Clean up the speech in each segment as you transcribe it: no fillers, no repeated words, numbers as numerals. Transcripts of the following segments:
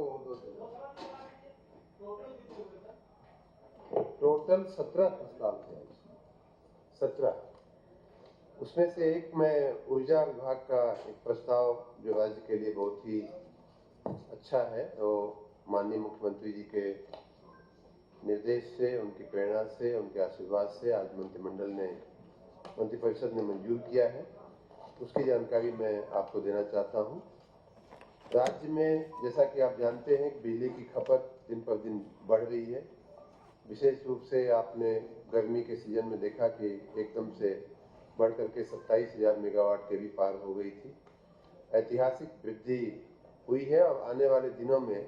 को टोटल 17 प्रस्ताव थे, 17। उसमें से एक मैं ऊर्जा विभाग का एक प्रस्ताव जो राज्य के लिए बहुत ही अच्छा है, तो माननीय मुख्यमंत्री जी के निर्देश से, उनकी प्रेरणा से, उनके आशीर्वाद से आज मंत्रिपरिषद ने मंजूर किया है। उसकी जानकारी मैं आपको देना चाहता हूं। राज्य में जैसा कि आप जानते हैं बिजली की खपत दिन पर दिन बढ़ रही है। विशेष रूप से आपने गर्मी के सीजन में देखा कि एकदम से बढ़ करके 27,000 मेगावाट के भी पार हो गई थी। ऐतिहासिक वृद्धि हुई है और आने वाले दिनों में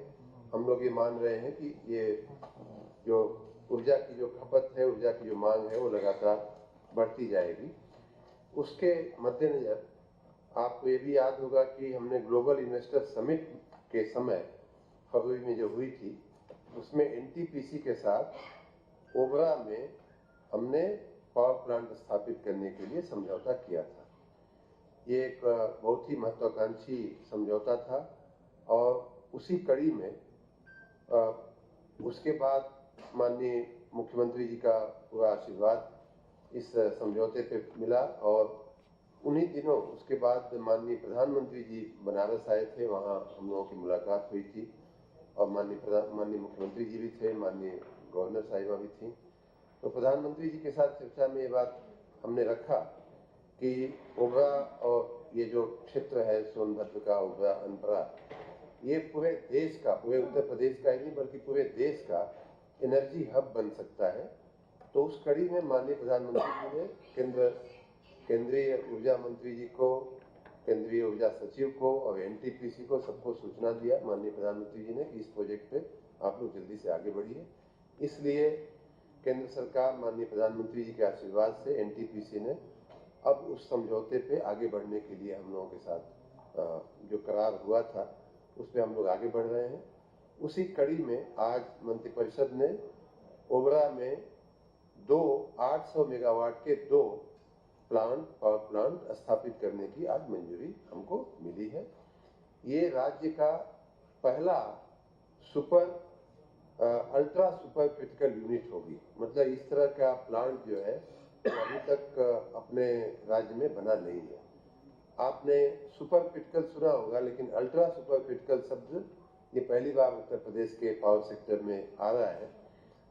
हम लोग ये मान रहे हैं कि ये जो ऊर्जा की जो खपत है, ऊर्जा की जो मांग है, वो लगातार बढ़ती जाएगी। उसके मद्देनजर आपको ये भी याद होगा कि हमने ग्लोबल इन्वेस्टर समिट के समय फरवरी में जो हुई थी, उसमें एनटीपीसी के साथ ओबरा में हमने पावर प्लांट स्थापित करने के लिए समझौता किया था। ये एक बहुत ही महत्वाकांक्षी समझौता था और उसी कड़ी में उसके बाद माननीय मुख्यमंत्री जी का पूरा आशीर्वाद इस समझौते पे मिला और उन्हीं दिनों उसके बाद माननीय प्रधानमंत्री जी बनारस आए थे। वहाँ हम लोगों की मुलाकात हुई थी और माननीय मुख्यमंत्री जी भी थे, माननीय गवर्नर साहिबा भी थी। तो प्रधानमंत्री जी के साथ चर्चा में ये बात हमने रखा कि ओबरा और ये जो क्षेत्र है सोनभद्र का, ओबरा, अनपरा, ये पूरे देश का, पूरे उत्तर प्रदेश का ही नहीं बल्कि पूरे देश का एनर्जी हब बन सकता है। तो उस कड़ी में माननीय प्रधानमंत्री जी ने केंद्रीय ऊर्जा मंत्री जी को, केंद्रीय ऊर्जा सचिव को और एनटीपीसी को सबको सूचना दिया माननीय प्रधानमंत्री जी ने कि इस प्रोजेक्ट पे आप लोग जल्दी से आगे बढ़िए। इसलिए केंद्र सरकार माननीय प्रधानमंत्री जी के आशीर्वाद से एनटीपीसी ने अब उस समझौते पे आगे बढ़ने के लिए हम लोगों के साथ जो करार हुआ था उस पर हम लोग आगे बढ़ रहे हैं। उसी कड़ी में आज मंत्रिपरिषद ने ओबरा में 800 मेगावाट के 2 पावर प्लांट स्थापित करने की आज मंजूरी हमको मिली है। ये राज्य का पहला अल्ट्रा सुपर क्रिटिकल यूनिट होगी। मतलब इस तरह का प्लांट जो है अभी तक अपने राज्य में बना नहीं है। आपने सुपर क्रिटिकल सुना होगा, लेकिन अल्ट्रा सुपर क्रिटिकल शब्द ये पहली बार उत्तर प्रदेश के पावर सेक्टर में आ रहा है।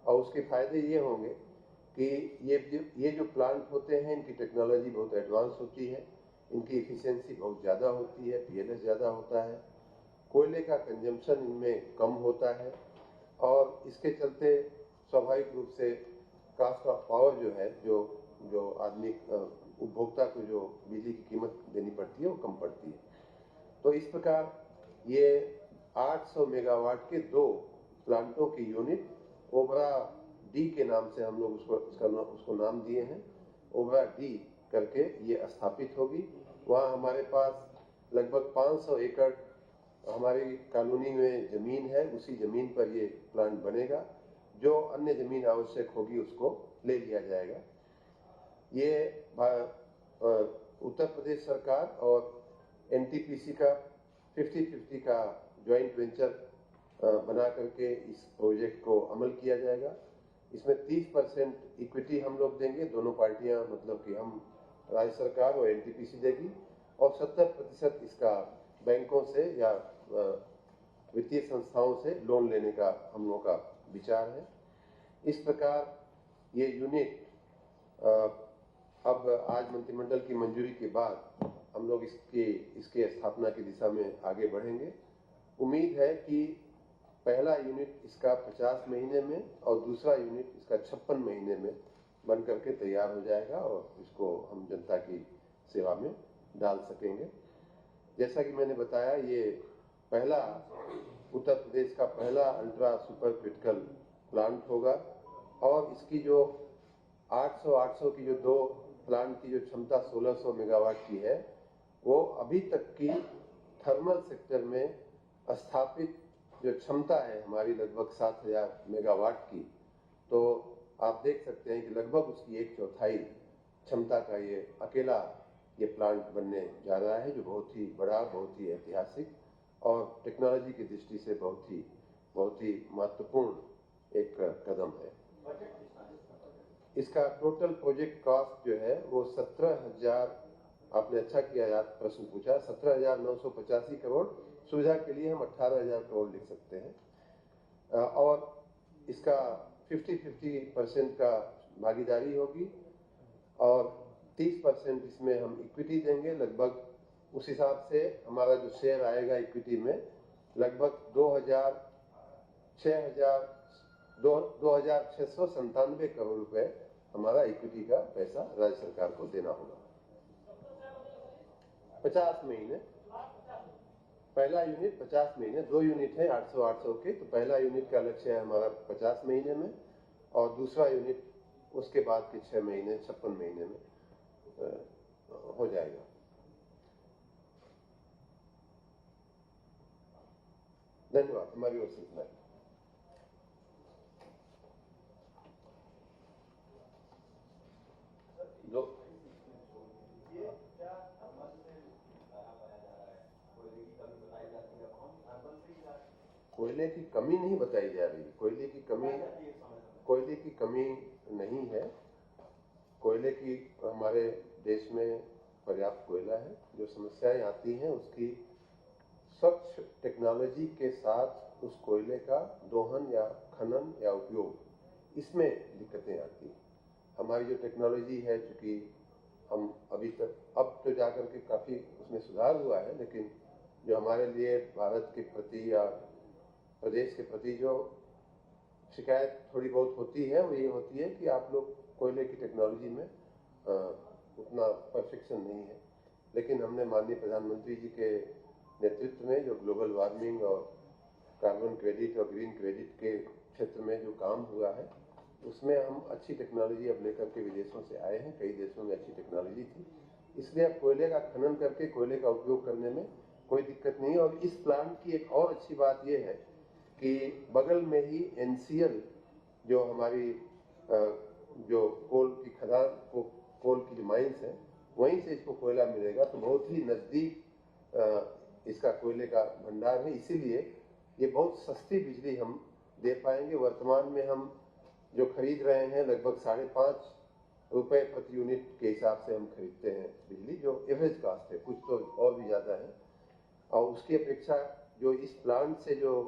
और उसके फायदे ये होंगे कि ये जो प्लांट होते हैं, इनकी टेक्नोलॉजी बहुत एडवांस होती है, इनकी एफिशिएंसी बहुत ज़्यादा होती है, पीएलएस ज़्यादा होता है, कोयले का कंजम्पशन इनमें कम होता है और इसके चलते स्वाभाविक रूप से कास्ट ऑफ पावर जो है, जो आदमी उपभोक्ता को जो बिजली की कीमत देनी पड़ती है वो कम पड़ती है। तो इस प्रकार ये 800 मेगावाट के 2 प्लांटों की यूनिट ओबरा डी के नाम से हम लोग उसको नाम दिए हैं, ओबरा डी करके ये स्थापित होगी। वहाँ हमारे पास लगभग 500 एकड़ हमारी कॉलोनी में जमीन है, उसी जमीन पर ये प्लांट बनेगा। जो अन्य जमीन आवश्यक होगी उसको ले लिया जाएगा। ये उत्तर प्रदेश सरकार और एनटीपीसी का 50-50 का ज्वाइंट वेंचर बना करके इस प्रोजेक्ट को अमल किया जाएगा। इसमें 30% इक्विटी हम लोग देंगे, दोनों पार्टियां, मतलब कि हम, राज्य सरकार और एनटीपीसी देगी, और 70% इसका बैंकों से या वित्तीय संस्थाओं से लोन लेने का हम लोगों का विचार है। इस प्रकार ये यूनिट अब आज मंत्रिमंडल की मंजूरी के बाद हम लोग इसके स्थापना की दिशा में आगे बढ़ेंगे। उम्मीद है कि पहला यूनिट इसका 50 महीने में और दूसरा यूनिट इसका 56 महीने में बन करके तैयार हो जाएगा और इसको हम जनता की सेवा में डाल सकेंगे। जैसा कि मैंने बताया, ये पहला उत्तर प्रदेश का पहला अल्ट्रा सुपर क्रिटिकल प्लांट होगा और इसकी जो 800 की जो 2 प्लांट की जो क्षमता 1600 मेगावाट की है, वो अभी तक की थर्मल सेक्टर में स्थापित जो क्षमता है हमारी लगभग 7000 मेगावाट की। तो आप देख सकते हैं कि लगभग उसकी 1/4 क्षमता का ये प्लांट बनने जा रहा है, जो बहुत ही बड़ा, बहुत ही ऐतिहासिक और टेक्नोलॉजी की दृष्टि से बहुत ही महत्वपूर्ण एक कदम है। इसका टोटल प्रोजेक्ट कॉस्ट जो है वो 17,000, आपने अच्छा किया याद प्रश्न पूछा, 17,985 करोड़। सुविधा के लिए हम 18,000 करोड़ लिख सकते हैं और इसका 50-50% का भागीदारी होगी और 30% इसमें हम इक्विटी देंगे। लगभग उस हिसाब से हमारा जो शेयर आएगा इक्विटी में लगभग 2,697 करोड़ रुपए हमारा इक्विटी का पैसा राज्य सरकार को देना होगा। 50 महीने, पहला यूनिट 50 महीने, 2 यूनिट है 800 के, तो पहला यूनिट का लक्ष्य है हमारा 50 महीने में और दूसरा यूनिट उसके बाद के 6 महीने 56 महीने में हो जाएगा। धन्यवाद। हमारी ओर से इतना ही। कोयले की कमी नहीं बताई जा रही, कोयले की कमी नहीं है। कोयले की हमारे देश में पर्याप्त कोयला है। जो समस्याएं आती हैं उसकी स्वच्छ टेक्नोलॉजी के साथ उस कोयले का दोहन या खनन या उपयोग, इसमें दिक्कतें आती हैं। हमारी जो टेक्नोलॉजी है, चूंकि हम अभी तक अब तो जाकर के काफ़ी उसमें सुधार हुआ है, लेकिन जो हमारे लिए भारत के प्रति या प्रदेश के प्रति जो शिकायत थोड़ी बहुत होती है वो ये होती है कि आप लोग कोयले की टेक्नोलॉजी में उतना परफेक्शन नहीं है। लेकिन हमने माननीय प्रधानमंत्री जी के नेतृत्व में जो ग्लोबल वार्मिंग और कार्बन क्रेडिट और ग्रीन क्रेडिट के क्षेत्र में जो काम हुआ है उसमें हम अच्छी टेक्नोलॉजी अब लेकर के विदेशों से आए हैं। कई देशों में अच्छी टेक्नोलॉजी थी, इसलिए अब कोयले का खनन करके कोयले का उपयोग करने में कोई दिक्कत नहीं है। और इस प्लांट की एक और अच्छी बात यह है कि बगल में ही NCL जो हमारी जो कोल की खदान कोल की जो माइंस है वहीं से इसको कोयला मिलेगा, तो बहुत ही नज़दीक इसका कोयले का भंडार है। इसीलिए ये बहुत सस्ती बिजली हम दे पाएंगे। वर्तमान में हम जो खरीद रहे हैं लगभग 5.5 रुपए प्रति यूनिट के हिसाब से हम खरीदते हैं बिजली, जो एवरेज कास्ट है, कुछ तो और भी ज़्यादा है। और उसकी अपेक्षा जो इस प्लांट से जो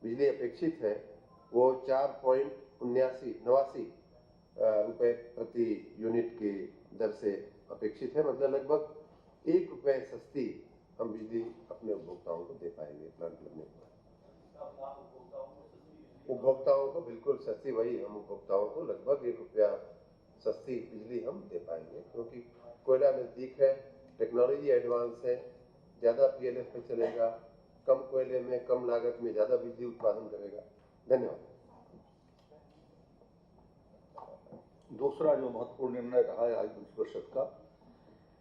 बिजली अपेक्षित है वो 4.89 रुपए प्रति यूनिट की दर से अपेक्षित है। मतलब लगभग 1 रुपए सस्ती हम बिजली अपने उपभोक्ताओं को दे पाएंगे प्लांट लगने के बाद। उपभोक्ताओं को बिल्कुल सस्ती, वही हम उपभोक्ताओं को लगभग 1 रुपया सस्ती बिजली हम दे पाएंगे, क्योंकि कोयला नज़दीक है, टेक्नोलॉजी एडवांस है, ज़्यादा PLF पे चलेगा, कम कोयले में कम लागत में ज़्यादा बिजली उत्पादन करेगा। धन्यवाद। दूसरा जो महत्वपूर्ण निर्णय रहा है आज मंत्रिपरिषद का,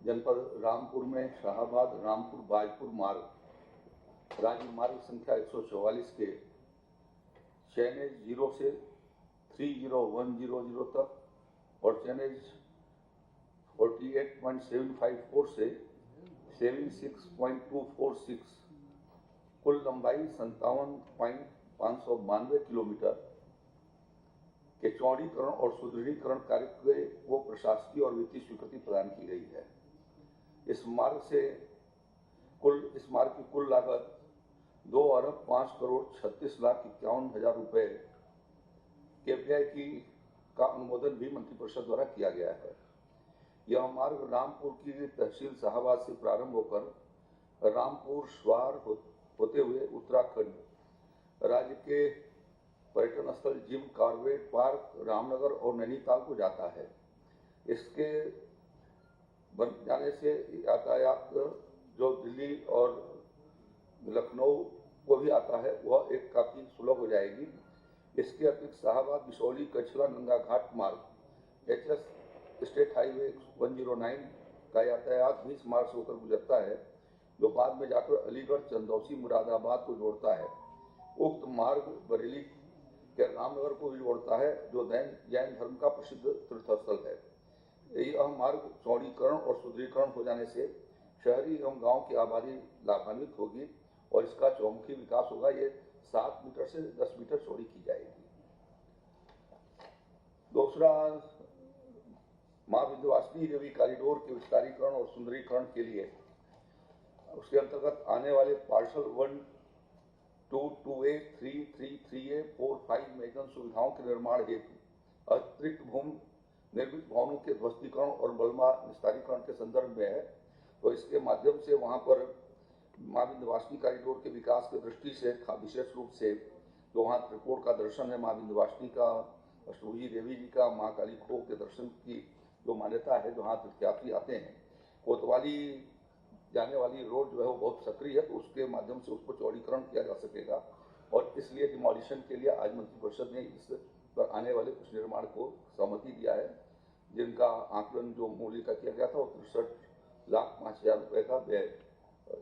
जनपद रामपुर में शाहाबाद रामपुर बाजपुर मार्ग राज्य मार्ग संख्या 144 के चैनेज 0 से 30100 तक और चैनेज 48.754 से 76.246 कुल लंबाई 57.592 किलोमीटर के चौड़ीकरण और सुदृढ़ीकरण कार्य को प्रशासकीय और वित्तीय स्वीकृति प्रदान की गई है। इस मार्ग की कुल लागत 2,05,36,51,000 रुपए के व्यय का अनुमोदन भी मंत्रिपरिषद द्वारा किया गया है। यह मार्ग रामपुर की तहसील शाहाबाद से प्रारंभ होकर रामपुर स्वार होते हुए उत्तराखंड राज्य के पर्यटन स्थल जिम कॉर्बेट पार्क रामनगर और नैनीताल को जाता है। इसके बन जाने से यातायात जो दिल्ली और लखनऊ को भी आता है वह एक काफी सुलभ हो जाएगी। इसके अतिरिक्त शाहाबाद बिशौली कचला नंगा घाट मार्ग HS स्टेट हाईवे 109 का यातायात भी इस मार्ग से होकर गुजरता है, जो बाद में जाकर अलीगढ़ चंदौसी मुरादाबाद को जोड़ता है। उक्त मार्ग बरेली के रामनगर को भी जोड़ता है, जो जैन धर्म का प्रसिद्ध तीर्थस्थल है। यह मार्ग चौड़ीकरण और सुदृढ़ीकरण हो जाने से शहरी एवं गांव की आबादी लाभान्वित होगी और इसका चौमुखी विकास होगा। ये 7 मीटर से 10 मीटर चौड़ी की जाएगी। दूसरा, मां विंध्यवासिनी देवी कॉरिडोर के विस्तारीकरण और सुंदरीकरण के लिए उसके अंतर्गत आने वाले पार्सल 1, 2, 2A, 3, 3, 3A, 4, 5 में जन सुविधाओं के निर्माण हेतु अतिरिक्त भूमि निर्मित भवनों के ध्वस्तीकरण और मलबा निस्तारीकरण के संदर्भ में है। तो इसके माध्यम से वहां पर मां विंध्यवासिनी कॉरिडोर के विकास की दृष्टि से विशेष रूप से जो वहाँ त्रिकोण का दर्शन है, मां विंध्यवासिनी का, अष्टभुजी देवी जी का, मां काली खो के दर्शन की जो मान्यता है, जहाँ तीर्थयात्री आते हैं, कोतवाली जाने वाली रोड जो है वो बहुत सक्रिय है, तो उसके माध्यम से उसको चौड़ीकरण किया जा सकेगा। और इसलिए डिमोलिशन के लिए आज मंत्रिपरिषद ने इस पर आने वाले कुछ निर्माण को सहमति दिया है, जिनका आकलन जो मूल्य का किया गया था वो 63,05,000 रुपए का व्यय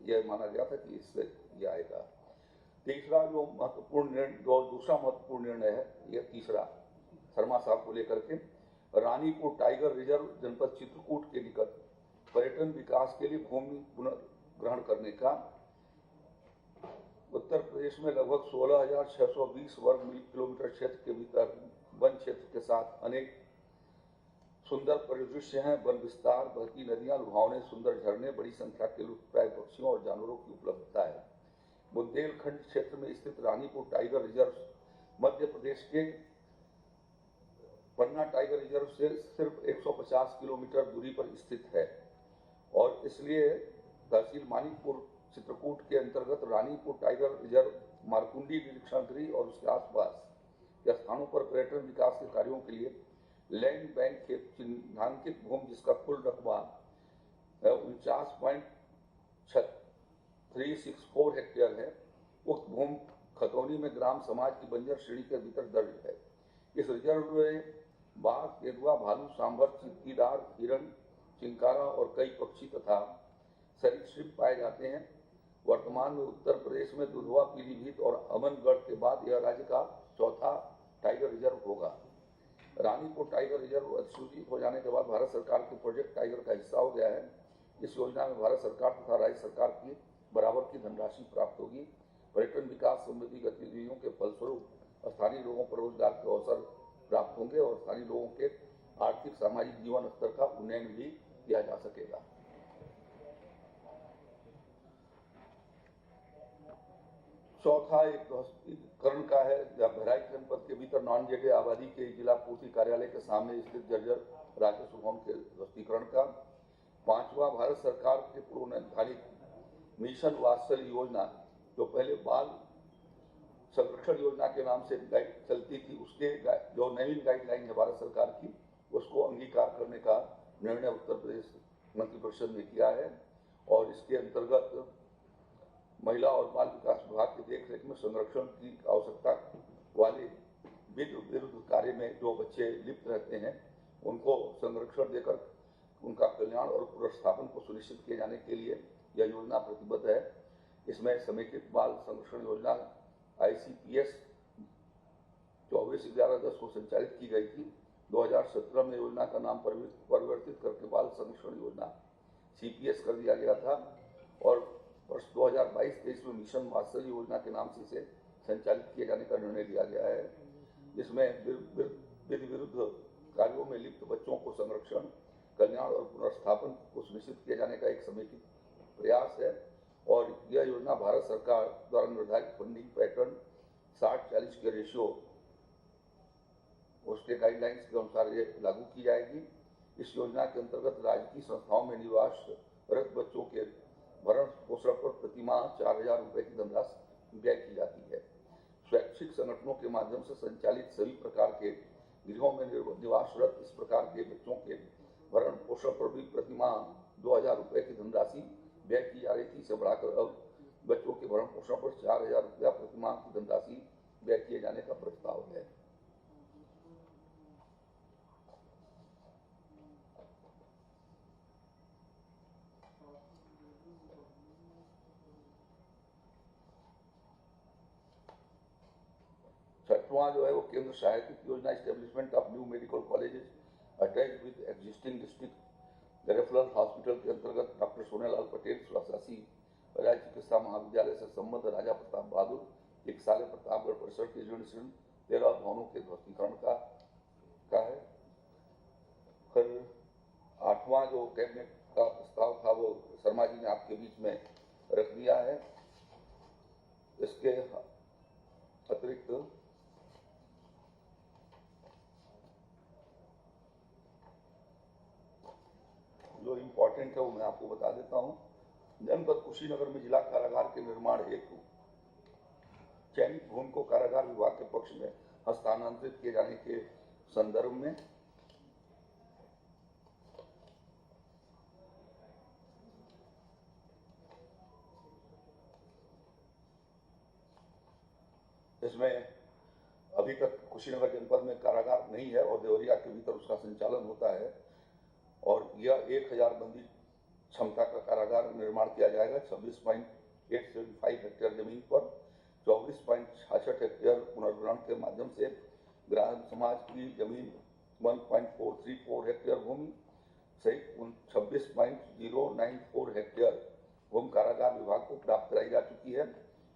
यह माना गया था कि इससे यह आएगा। तीसरा जो महत्वपूर्ण निर्णय, जो दूसरा महत्वपूर्ण निर्णय है, यह तीसरा शर्मा साहब को लेकर के, रानीपुर टाइगर रिजर्व जनपद चित्रकूट के निकट पर्यटन विकास के लिए भूमि पुनर्ग्रहण करने का। उत्तर प्रदेश में लगभग 16,620 वर्ग किलोमीटर क्षेत्र के भीतर वन क्षेत्र के साथ अनेक सुंदर परिदृश्य हैं। वन विस्तार, बहती नदियां, लुभावने सुंदर झरने, बड़ी संख्या के लुप्तप्राय पक्षियों और जानवरों की उपलब्धता है। बुंदेलखंड क्षेत्र में स्थित रानीपुर टाइगर रिजर्व मध्य प्रदेश के पन्ना टाइगर रिजर्व से सिर्फ 150 किलोमीटर दूरी पर स्थित है और इसलिए तहसील मानिकपुर चित्रकूट के अंतर्गत रानीपुर टाइगर रिजर्व, मारकुंडी निरीक्षण गृह और उसके आसपास के स्थानों पर पर्यटन विकास के कार्यों के लिए लैंड बैंक के चिन्हांकित भूमि, जिसका कुल रकबा 49.364 हेक्टेयर है, उक्त भूमि खतौनी में ग्राम समाज की बंजर श्रेणी के भीतर दर्ज है। इस रिजर्व में बाघ, तेंदुआ, भालू, सांभर, चींटीदार, हिरण, चिंकारा और कई पक्षी तथा सरीसृप पाए जाते हैं। वर्तमान में उत्तर प्रदेश में दुधवा, पीलीभीत और अमनगढ़ के बाद यह राज्य का चौथा टाइगर रिजर्व होगा। रानीपुर टाइगर रिजर्व अधिसूचित हो जाने के बाद भारत सरकार के प्रोजेक्ट टाइगर का हिस्सा हो गया है। इस योजना में भारत सरकार तथा राज्य सरकार की बराबर की धनराशि प्राप्त होगी। पर्यटन विकास संबंधी गतिविधियों के फलस्वरूप स्थानीय लोगों को रोजगार के अवसर प्राप्त होंगे और स्थानीय लोगों के आर्थिक सामाजिक जीवन स्तर का उन्नयन भी किया जा सकेगा। चौथा एक ध्वस्तीकरण का है, बहराइच जनपद के भीतर नॉन-जेडे आबादी के जिला पूर्ति कार्यालय के सामने स्थित जर्जर राजस्व भवन के ध्वस्तीकरण का। पांचवा, भारत सरकार के पूर्व निर्धारित मिशन वात्सल्य योजना, जो पहले बाल संरक्षण योजना के नाम से चलती थी, उसके जो नवीन गाइडलाइन है भारत सरकार की, उसको अंगीकार करने का निर्णय उत्तर प्रदेश मंत्रिपरिषद ने किया है और इसके अंतर्गत महिला और बाल विकास विभाग की देखरेख में संरक्षण की आवश्यकता वाले विरुद्ध कार्य में जो बच्चे लिप्त रहते हैं, उनको संरक्षण देकर उनका कल्याण और पुनर्स्थापन को सुनिश्चित किए जाने के लिए यह योजना प्रतिबद्ध है। इसमें समेकित बाल संरक्षण योजना ICPS 24/11/10 को संचालित की गई थी। 2017 में योजना का नाम परिवर्तित करके बाल संरक्षण योजना CPS कर दिया गया था और वर्ष 2022-23 में मिशन वात्सल्य योजना के नाम से इसे संचालित किए जाने का निर्णय लिया गया है। इसमें विधि विरुद्ध कार्यों में लिप्त बच्चों को संरक्षण, कल्याण और पुनर्स्थापन को सुनिश्चित किए जाने का एक समेकित प्रयास है और यह योजना भारत सरकार द्वारा निर्धारित फंडिंग पैटर्न 60-40 के रेशियो उसके गाइडलाइंस के अनुसार ये लागू की जाएगी। इस योजना के अंतर्गत राजकीय संस्थाओं में निवासरत बच्चों के भरण पोषण पर प्रतिमाह 4,000 रुपए की धनराशि व्यय की जाती है। स्वैच्छिक संगठनों के माध्यम से संचालित सभी प्रकार के गृहों में निवासरत इस प्रकार के बच्चों के भरण पोषण पर भी प्रतिमाह 2,000 रुपए की धनराशि व्यय की जा रही थी। इसे बढ़ाकर अब बच्चों के भरण पोषण पर 4,000 रुपया प्रतिमाह की धनराशि व्यय किए जाने का प्रस्ताव है। छठवां जो है वो केंद्र सहायतित योजना, establishment of new medical colleges attach with existing district referral hospital के अंतर्गत डॉक्टर सोनेलाल पटेल स्वास्थ्य राज्य चिकित्सा महाविद्यालय से संबद्ध राजा प्रताप बहादुर एक साले प्रतापगढ़ परिसर के जीर्ण 13 भवनों के ध्वस्तीकरण का है। फिर 8वां जो कैबिनेट का प्रस्ताव था वो शर्मा जी ने आपके बीच में रख दिया है। इसके अतिरिक्त जो इम्पोर्टेंट है वो मैं आपको बता देता हूँ। जनपद कुशीनगर में जिला कारागार के निर्माण हेतु चयनित भूमि को कारागार विभाग के पक्ष में हस्तांतरित किए जाने के संदर्भ में इसमें अभी तक कुशीनगर जनपद में कारागार नहीं है और देवरिया के भीतर उसका संचालन होता है और यह 1000 बंदी क्षमता का कारागार निर्माण किया जाएगा। 26.875 हेक्टेयर जमीन पर 24.66 हेक्टेयर पुनर्ग्रहण के माध्यम से ग्राम समाज की जमीन 1.434 हेक्टेयर भूमि सहित 26.094 हेक्टेयर भूमि कारागार विभाग को प्राप्त कराई जा चुकी है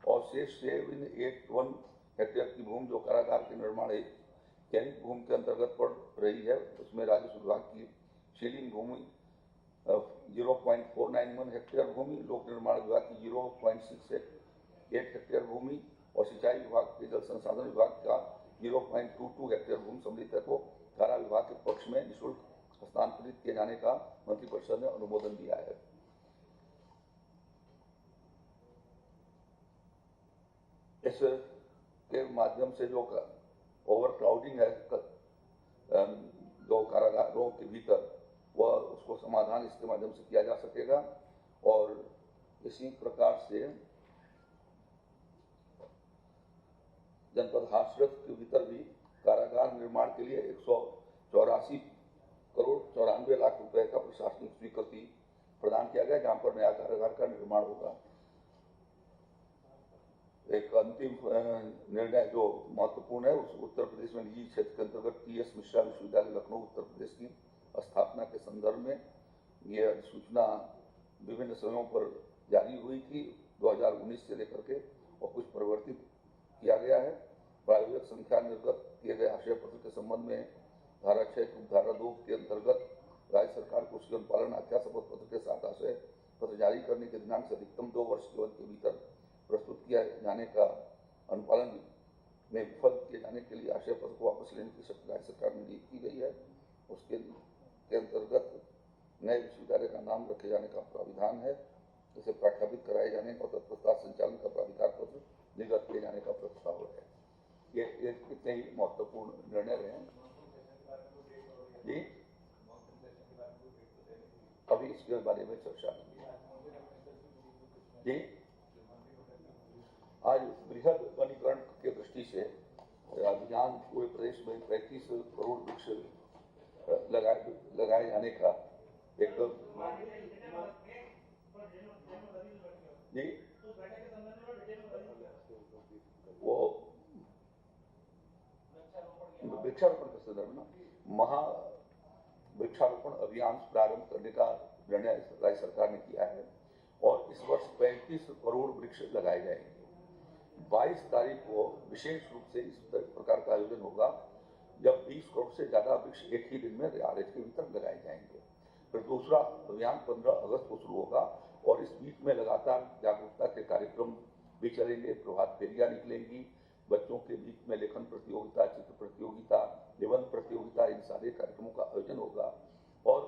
और शेष 781 हेक्टेयर की भूमि जो कारागार के निर्माण है चयनित भूमि के अंतर्गत पड़ रही है उसमें राजस्व विभाग की सीलिंग भूमि 0.491 हेक्टेयर भूमि, लोक निर्माण विभाग की 0.68 हेक्टेयर भूमि और सिंचाई विभाग के जल संसाधन विभाग का 0.22 हेक्टेयर भूमि सम्मिलित को कारा विभाग के पक्ष में निःशुल्क हस्तांतरित किए जाने का मंत्रिपरिषद ने अनुमोदन दिया है। इस के माध्यम से जो ओवर क्राउडिंग है जो कारागारों के भीतर वह उसको समाधान इसके माध्यम से किया जा सकेगा और इसी प्रकार से जनपद हाथरस के भीतर भी कारागार निर्माण के लिए 184 करोड़ 94 लाख रुपए का प्रशासनिक स्वीकृति प्रदान किया गया, जहां पर नया कारागार का निर्माण होगा। एक अंतिम निर्णय जो महत्वपूर्ण है उस उत्तर प्रदेश में निजी क्षेत्र के अंतर्गत टीएस मिश्रा विश्वविद्यालय लखनऊ उत्तर प्रदेश की स्थापना के संदर्भ में यह अधिसूचना विभिन्न समयों पर जारी हुई थी 2019 से लेकर के और कुछ परिवर्तित किया गया है। प्रायोजक संख्या निर्गत किए गए आशय पत्र के संबंध में धारा 6 धारा 2 के अंतर्गत राज्य सरकार को उसके अनुपालन आख्या शपथ पत्र के साथ आशय पत्र जारी करने के दिनांक से अधिकतम 2 वर्ष के अवधि के भीतर प्रस्तुत किया जाने का अनुपालन में विफल किए जाने के लिए आशय पत्र को वापस लेने की शर्त राज्य सरकार में की गई है। उसके अंतर्गत नए विश्वविद्यालय का नाम रखे जाने का प्राविधान है। इसे प्रख्यापित कराए जाने और तत्पश्चात संचालन का प्राधिकार पत्र निर्गत किए जाने का प्रस्ताव है। ये इतने ही महत्वपूर्ण निर्णय रहे जी। अभी इसके बारे में चर्चा जी। आज बृहद वनीकरण के दृष्टि से अभियान पूरे प्रदेश में 35 करोड़ वृक्ष लगाए जाने का एक जी वो वृक्षारोपण के संदर्भ में महा वृक्षारोपण अभियान प्रारंभ करने का निर्णय राज्य सरकार ने किया है और इस वर्ष 35 करोड़ वृक्ष लगाए जाएंगे। 22 तारीख को विशेष रूप से इस प्रकार का आयोजन होगा जब 20 करोड़ से ज्यादा वृक्ष एक ही दिन में आरएच के भीतर लगाए जाएंगे। फिर दूसरा अभियान 15 अगस्त को शुरू होगा और इस बीच में लगातार जागरूकता के कार्यक्रम भी चलेंगे। प्रभात फेरियां निकलेंगी, बच्चों के बीच में लेखन प्रतियोगिता, चित्र प्रतियोगिता, निबंध प्रतियोगिता, इन सारे कार्यक्रमों का आयोजन होगा और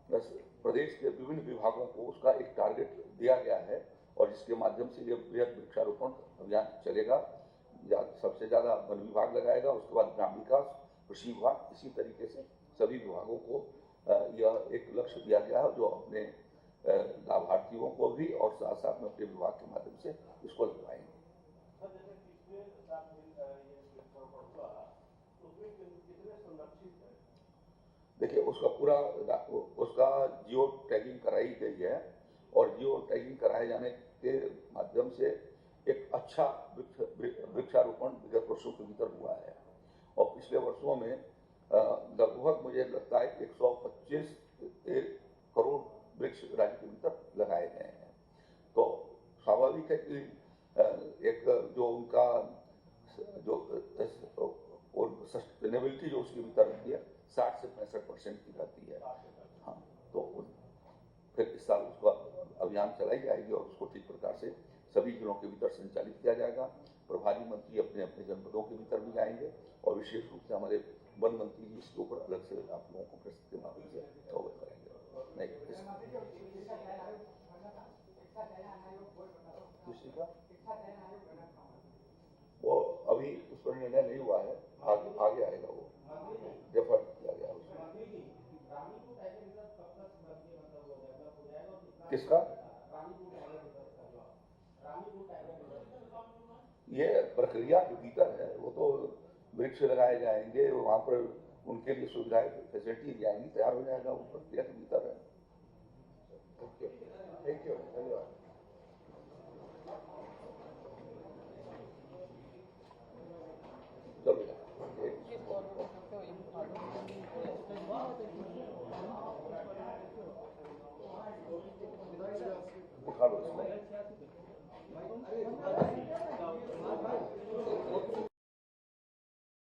प्रदेश के विभिन्न विभागों को उसका एक टारगेट दिया गया है और जिसके माध्यम से यह बृहद वृक्षारोपण अभियान चलेगा। सबसे ज्यादा वन विभाग लगाएगा, उसके बाद ग्राम विकास, कृषि विभाग, इसी तरीके से सभी विभागों को यह एक लक्ष्य दिया गया है जो अपने लाभार्थियों को भी और साथ साथ में अपने विभाग के माध्यम से इसको लगवाएंगे। देखिए उसका जियो टैगिंग कराई गई है और जियो टैगिंग कराए जाने के माध्यम से एक अच्छा वृक्षारोपण विगत वर्षों के भीतर हुआ है और पिछले वर्षों में लगभग मुझे लगता है 125 करोड़ वृक्ष राज्य के भीतर लगाए गए हैं। तो स्वाभाविक है कि एक जो उनका जो और सस्टेनेबिलिटी जो उसके भीतर रहती है 60 से 65% की रहती है। हाँ, तो फिर इस साल उसका अभियान चलाई जाएगी और उसको ठीक प्रकार से सभी जिलों के भीतर संचालित किया जाएगा। प्रभारी मंत्री अपने अपने जनपदों के भीतर भी जाएंगे और विशेष रूप से हमारे वन मंत्री जी इसके ऊपर अलग से आप लोगों को प्रस्तुत के माध्यम से अवगत करेंगे। नहीं किसी का वो अभी उस पर निर्णय नहीं हुआ है, आगे आएगा, वो डेफर किया गया उसमें। किसका? ये प्रक्रिया के भीतर है, वो तो वृक्ष लगाए जाएंगे वहां पर, उनके लिए सुविधाएं फैसिलिटी जाएंगी, तैयार हो जाएगा, वो प्रक्रिया के भीतर है। थैंक यू, धन्यवाद। चलो दिखा दो इसमें।